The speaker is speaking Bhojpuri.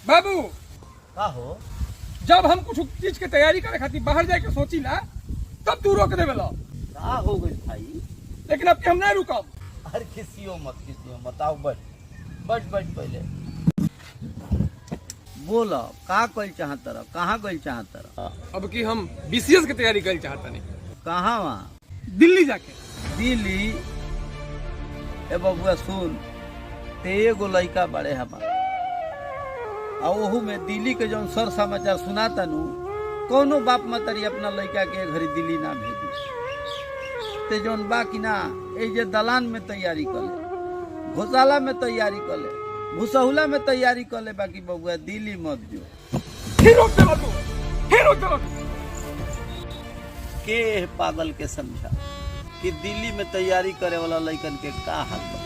बाबू का हो? जब हम कुछ चीज के तैयारी करे खातिर बाहर जाए के सोची ना तब तू रोक देवे ला। का हो गई भाई? लेकिन अब के हम नहीं रुकब। अरे किसियो मत आओ बैठ पहले बोलो का कल चाहत रह, कहाँ गल चाहत रह? अब की हम बीसीएस की तैयारी करे चाहता नहीं। कहाँ वहाँ? दिल्ली जाके। दिल्ली? ए बबुआ सुन, ते एगो लड़का बड़े हमारा और ओहू में दिल्ली के जौन सर समाचार सुनाता नु कोनो बाप मतरी अपना लड़का के घरी दिल्ली ना भेजू। ते जौन बा कि ना ए जे दलान में तैयारी कर ले, घोसाला में तैयारी कर ले, भूसहुला में तैयारी कर ले, बाकी बबुआ दिल्ली मत जो। फिर रोक देला तू, फिर रोक देला तू। के पागल के समझा कि दिल्ली में तैयारी करे वाला लड़कन के का हाल बा।